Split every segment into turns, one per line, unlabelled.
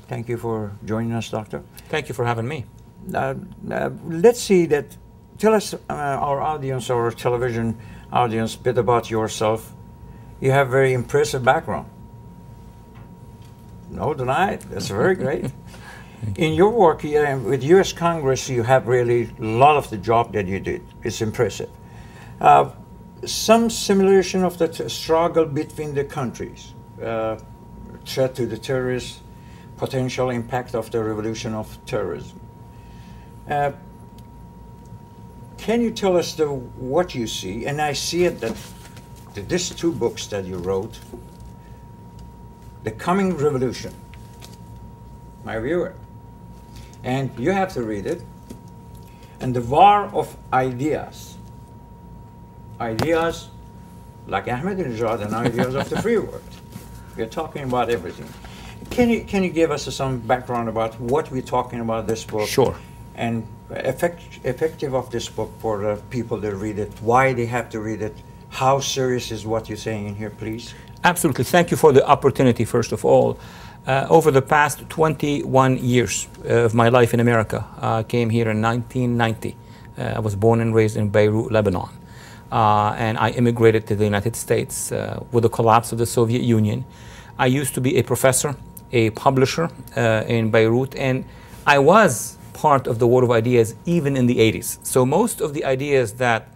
Thank you for joining us, Doctor.
Thank you for having me.
Let's see that. Tell us, our audience, our television audience, a bit about yourself. You have a very impressive background. No deny it. That's very great. In your work with U.S. Congress, you have really a lot of the job that you did. It's impressive. Some simulation of the struggle between the countries, threat to the terrorists, potential impact of the revolution of terrorism. Can you tell us what you see? And I see it that these two books that you wrote, The Coming Revolution, my viewer, and you have to read it, and The War of Ideas. Ideas like Ahmadinejad and ideas of the free world. We're talking about everything. Can you give us some background about what we're talking about this book?
Sure.
And effective of this book for the people that read it, why they have to read it, how serious is what you're saying in here, please?
Absolutely. Thank you for the opportunity, first of all. Over the past 21 years of my life in America, I came here in 1990. I was born and raised in Beirut, Lebanon. And I immigrated to the United States with the collapse of the Soviet Union. I used to be a professor, a publisher in Beirut, and I was part of the War of Ideas even in the 80s. So most of the ideas that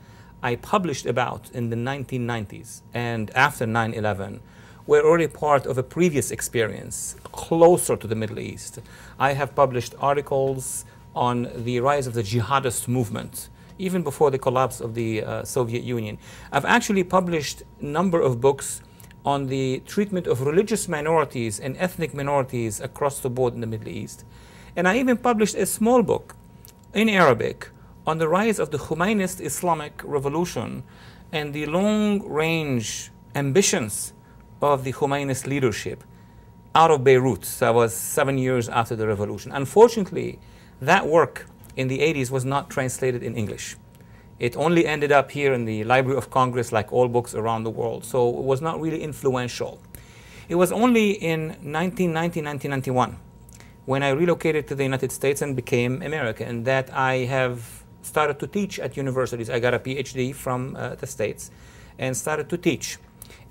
I published about in the 1990s and after 9/11 were already part of a previous experience closer to the Middle East. I have published articles on the rise of the jihadist movement even before the collapse of the Soviet Union. I've actually published a number of books on the treatment of religious minorities and ethnic minorities across the board in the Middle East. And I even published a small book in Arabic on the rise of the Khomeini Islamic revolution and the long-range ambitions of the Khomeini leadership out of Beirut. So that was 7 years after the revolution. Unfortunately, that work in the 80s was not translated in English. It only ended up here in the Library of Congress, like all books around the world. So it was not really influential. It was only in 1990, 1991, when I relocated to the United States and became American, that I have started to teach at universities. I got a PhD from the States and started to teach.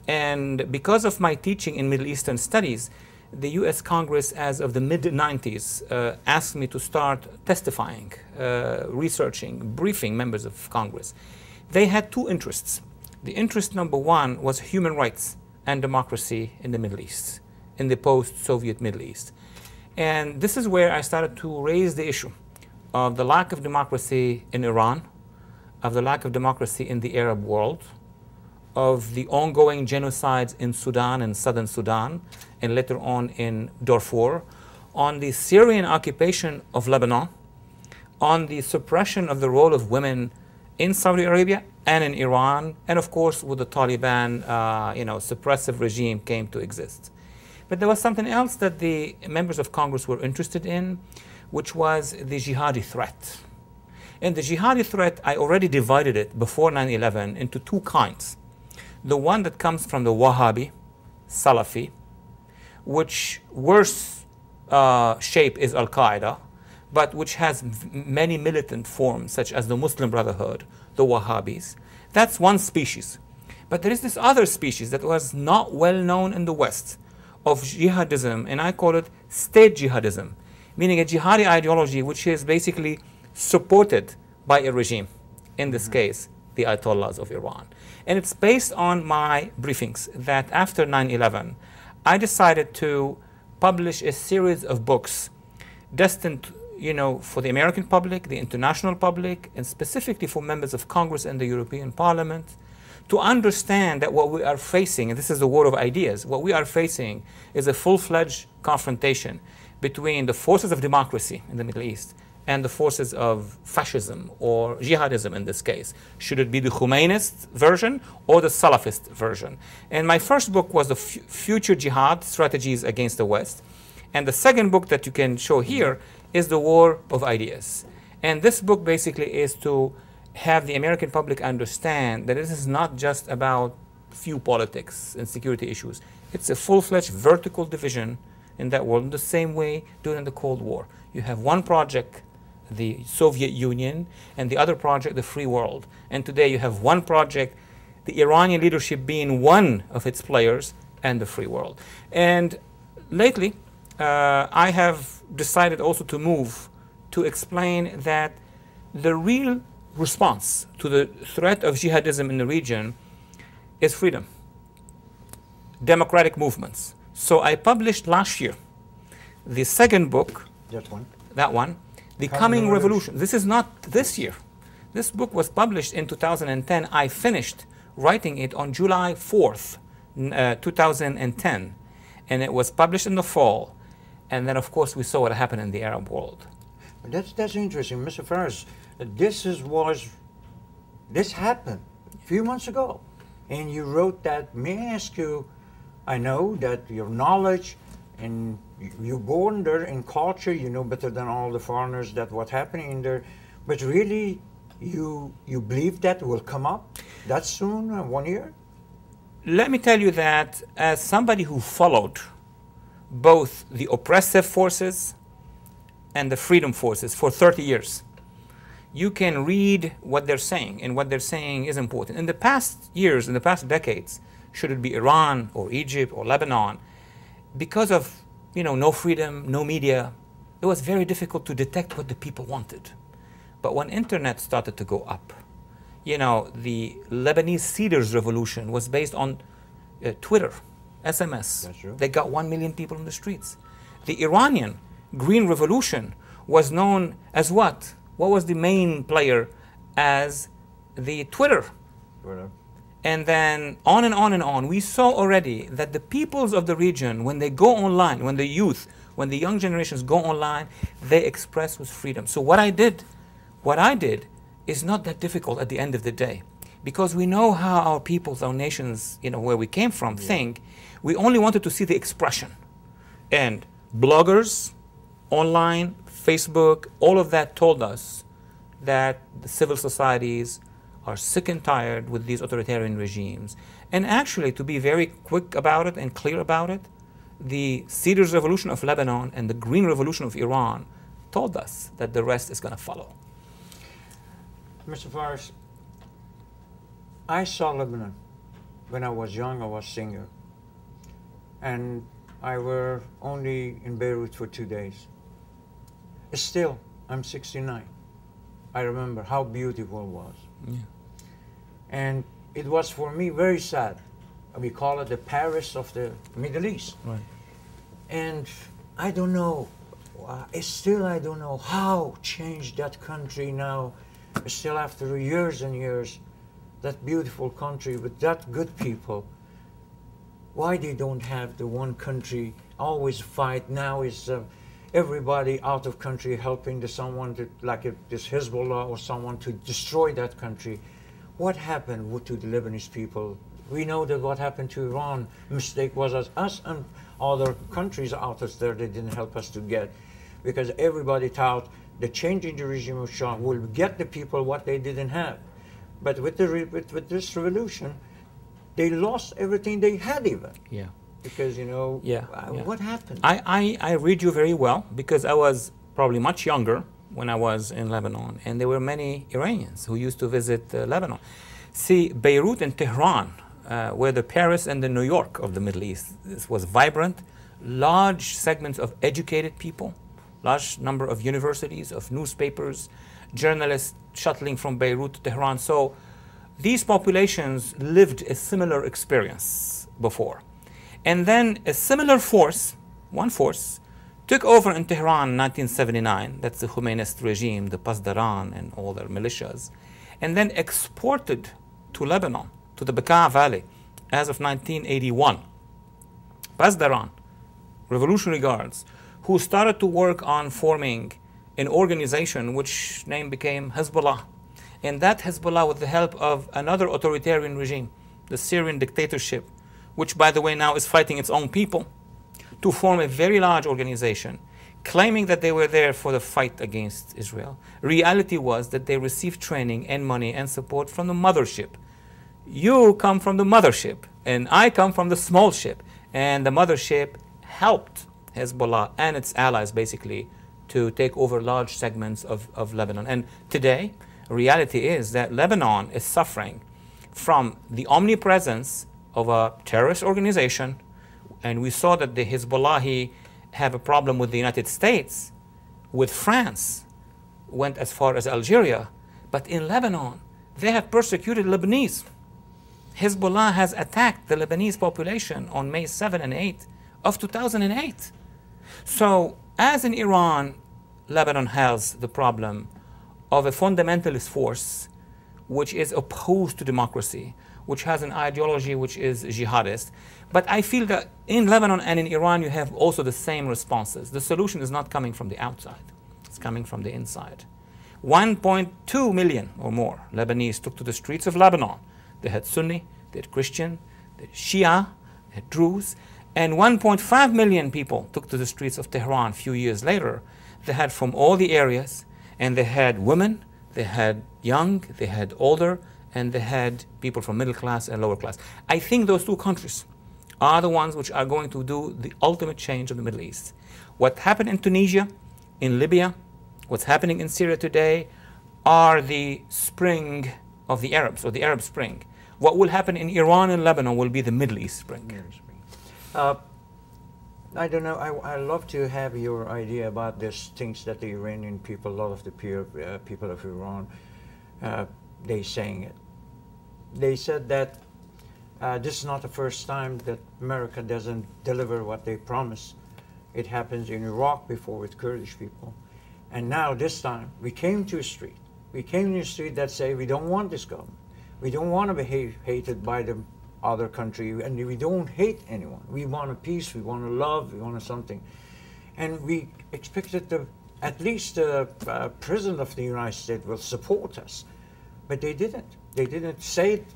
And because of my teaching in Middle Eastern studies, the U.S. Congress, as of the mid-90s, asked me to start testifying, researching, briefing members of Congress. They had two interests. The interest number one was human rights and democracy in the Middle East, in the post-Soviet Middle East. And this is where I started to raise the issue of the lack of democracy in Iran, of the lack of democracy in the Arab world, of the ongoing genocides in Sudan and southern Sudan, and later on in Darfur, on the Syrian occupation of Lebanon, on the suppression of the role of women in Saudi Arabia and in Iran, and of course with the Taliban, suppressive regime came to exist. But there was something else that the members of Congress were interested in, which was the jihadi threat. And the jihadi threat, I already divided it before 9/11 into two kinds. The one that comes from the Wahhabi, Salafi, which worse shape is Al-Qaeda, but which has many militant forms, such as the Muslim Brotherhood, the Wahhabis. That's one species. But there is this other species that was not well known in the West of jihadism, and I call it state jihadism, meaning a jihadi ideology which is basically supported by a regime, in this case, the Ayatollahs of Iran. And it's based on my briefings that after 9/11, I decided to publish a series of books destined, for the American public, the international public, and specifically for members of Congress and the European Parliament, to understand that what we are facing, and this is the war of ideas, what we are facing is a full-fledged confrontation between the forces of democracy in the Middle East and the forces of fascism or jihadism in this case. Should it be the Khomeinist version or the Salafist version? And my first book was the Future Jihad, Strategies Against the West. And the second book that you can show here is The War of Ideas. And this book basically is to have the American public understand that this is not just about few politics and security issues. It's a full-fledged vertical division in that world in the same way during the Cold War. You have one project, the Soviet Union, and the other project, the free world. And today you have one project, the Iranian leadership being one of its players, and the free world. And lately, I have decided also to move to explain that the real response to the threat of jihadism in the region is freedom, democratic movements. So I published last year the second book, that one, The Coming Revolution. This is not this year. This book was published in 2010. I finished writing it on July 4th, 2010. And it was published in the fall. And then, of course, we saw what happened in the Arab world.
That's interesting, Mr. Faris. This happened a few months ago, and you wrote that. May I ask you? I know that your knowledge, and you're born there in culture. You know better than all the foreigners that what's happening in there. But really, you believe that will come up that soon? 1 year?
Let me tell you that as somebody who followed both the oppressive forces and the freedom forces for 30 years, you can read what they're saying, and what they're saying is important. In the past years, in the past decades, should it be Iran or Egypt or Lebanon, because of no freedom, no media, it was very difficult to detect what the people wanted. But when internet started to go up, the Lebanese Cedars Revolution was based on Twitter, SMS.
That's true.
They got 1 million people in the streets. The Iranian Green Revolution was known as what? What was the main player? As the Twitter. And then on and on and on. We saw already that the peoples of the region, when they go online, when the youth, when the young generations go online, they express with freedom. So what I did is not that difficult at the end of the day. Because we know how our peoples, our nations, where we came from, think. We only wanted to see the expression. And bloggers, online, Facebook, all of that told us that the civil societies are sick and tired with these authoritarian regimes. And actually, to be very quick about it and clear about it, the Cedars Revolution of Lebanon and the Green Revolution of Iran told us that the rest is going to follow.
Mr. Faris, I saw Lebanon when I was young. I was singer, and I were only in Beirut for 2 days. Still, I'm 69. I remember how beautiful it was.
Yeah.
And it was for me very sad. We call it the Paris of the Middle East.
Right.
And I don't know, still I don't know how changed that country now, still after years and years, that beautiful country with that good people. Why they don't have the one country always fight? Now is everybody out of country helping someone to, like this Hezbollah or someone, to destroy that country. What happened to the Lebanese people? We know that what happened to Iran, mistake was us and other countries out there that didn't help us to get, because everybody thought the changing the regime of Shah will get the people what they didn't have. But with this revolution, they lost everything they had even.
Yeah.
Because, what happened?
I read you very well, because I was probably much younger when I was in Lebanon, and there were many Iranians who used to visit Lebanon. See, Beirut and Tehran were the Paris and the New York of the Middle East. This was vibrant, large segments of educated people, large number of universities, of newspapers, journalists shuttling from Beirut to Tehran. So these populations lived a similar experience before. And then a similar force, one force, took over in Tehran in 1979. That's the Khomeinist regime, the Pasdaran and all their militias. And then exported to Lebanon, to the Bekaa Valley, as of 1981. Pasdaran, Revolutionary Guards, who started to work on forming an organization which name became Hezbollah. And that Hezbollah, with the help of another authoritarian regime, the Syrian dictatorship, which, by the way, now is fighting its own people, to form a very large organization, claiming that they were there for the fight against Israel. Reality was that they received training and money and support from the mothership. You come from the mothership, and I come from the small ship. And the mothership helped Hezbollah and its allies basically to take over large segments of Lebanon. And today, reality is that Lebanon is suffering from the omnipresence of a terrorist organization, and we saw that the Hezbollah have a problem with the United States, with France, went as far as Algeria, but in Lebanon, they have persecuted Lebanese. Hezbollah has attacked the Lebanese population on May 7 and 8 of 2008. So, as in Iran, Lebanon has the problem of a fundamentalist force which is opposed to democracy, which has an ideology which is jihadist. But I feel that in Lebanon and in Iran, you have also the same responses. The solution is not coming from the outside. It's coming from the inside. 1.2 million or more Lebanese took to the streets of Lebanon. They had Sunni, they had Christian, they had Shia, they had Druze, and 1.5 million people took to the streets of Tehran a few years later. They had from all the areas, and they had women, they had young, they had older, and they had people from middle class and lower class. I think those two countries are the ones which are going to do the ultimate change of the Middle East. What happened in Tunisia, in Libya, what's happening in Syria today are the spring of the Arabs, or the Arab Spring. What will happen in Iran and Lebanon will be the Middle East Spring.
I don't know, I love to have your idea about these things that the Iranian people, a lot of the people of Iran, they saying it. They said that this is not the first time that America doesn't deliver what they promise. It happens in Iraq before with Kurdish people. And now this time, we came to a street. We came to a street that say we don't want this government. We don't want to be hated by the other country, and we don't hate anyone. We want a peace, we want a love, we want something. And we expected at least the President of the United States will support us. But they didn't. They didn't say it.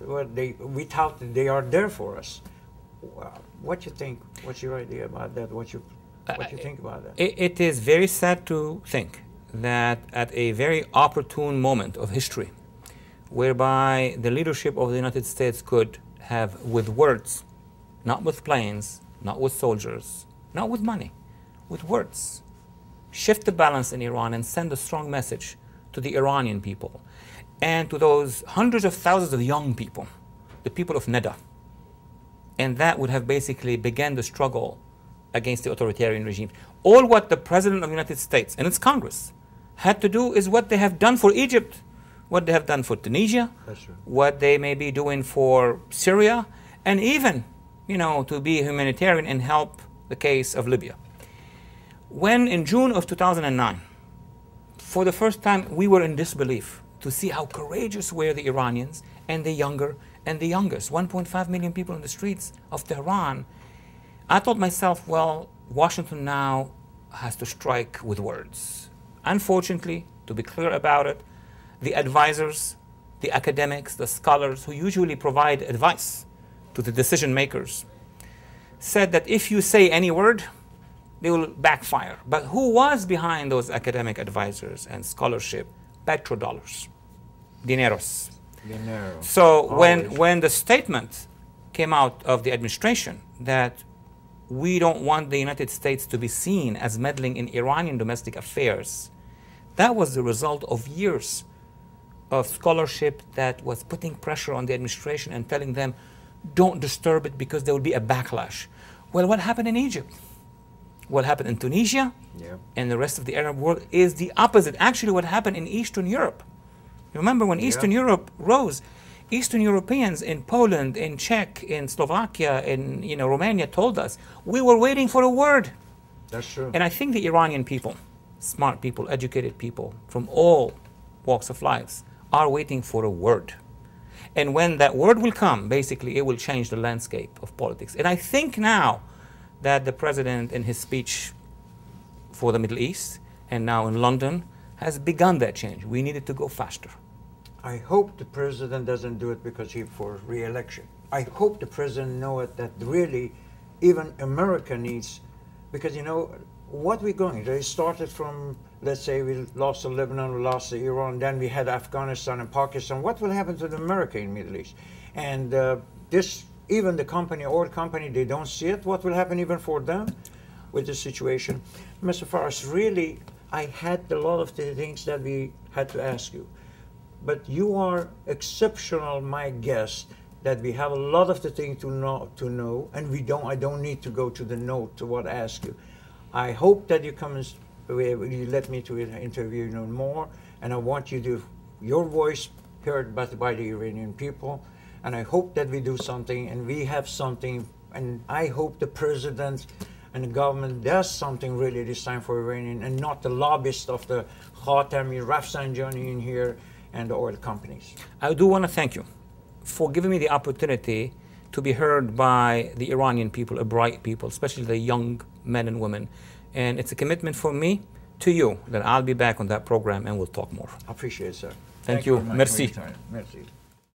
We thought that they are there for us. What you think? What's your idea about that? What you think about that?
It is very sad to think that at a very opportune moment of history, whereby the leadership of the United States could have, with words, not with planes, not with soldiers, not with money, with words, shift the balance in Iran and send a strong message to the Iranian people and to those hundreds of thousands of young people, the people of Neda. And that would have basically begun the struggle against the authoritarian regime. All what the President of the United States and its Congress had to do is what they have done for Egypt, what they have done for Tunisia, what they may be doing for Syria, and even, to be a humanitarian and help the case of Libya. When in June of 2009, for the first time, we were in disbelief to see how courageous were the Iranians and the younger and the youngest, 1.5 million people in the streets of Tehran. I thought myself, well, Washington now has to strike with words. Unfortunately, to be clear about it, the advisors, the academics, the scholars who usually provide advice to the decision makers said that if you say any word, they will backfire. But who was behind those academic advisors and scholarship? Petrodollars, dineros. So when the statement came out of the administration that we don't want the United States to be seen as meddling in Iranian domestic affairs, that was the result of years of scholarship that was putting pressure on the administration and telling them, don't disturb it because there will be a backlash. Well, what happened in Egypt? What happened in Tunisia and the rest of the Arab world is the opposite. Actually, what happened in Eastern Europe. You remember when Eastern Europe rose, Eastern Europeans in Poland, in Czech, in Slovakia, in Romania told us, we were waiting for a word.
That's true.
And I think the Iranian people, smart people, educated people from all walks of life, are waiting for a word. And when that word will come, basically it will change the landscape of politics. And I think now that the president in his speech for the Middle East and now in London has begun that change. We needed to go faster.
I hope the president doesn't do it because he's for re-election. I hope the president knows that really even America needs, because what we're going, they started from, let's say we lost to Lebanon, we lost to Iran, then we had Afghanistan and Pakistan. What will happen to America in the Middle East? And even the company, oil company, they don't see it. What will happen even for them? with the situation. Mr. Faris, really, I had a lot of the things that we had to ask you. But you are exceptional, my guest, that we have a lot of the things to know, and I don't need to go to the note to what I ask you. I hope that you come and you let me to interview you more, and I want you to, your voice heard by the Iranian people, and I hope that we do something, and we have something, and I hope the president and the government does something really this time for Iranian, and not the lobbyists of the Khatami, Rafsanjani in here, and the oil companies.
I do want to thank you for giving me the opportunity to be heard by the Iranian people, a bright people, especially the young men and women. And it's a commitment for me to you that I'll be back on that program and we'll talk more.
I appreciate it, sir.
Thank you.
Very much
Merci.
for your time. Merci.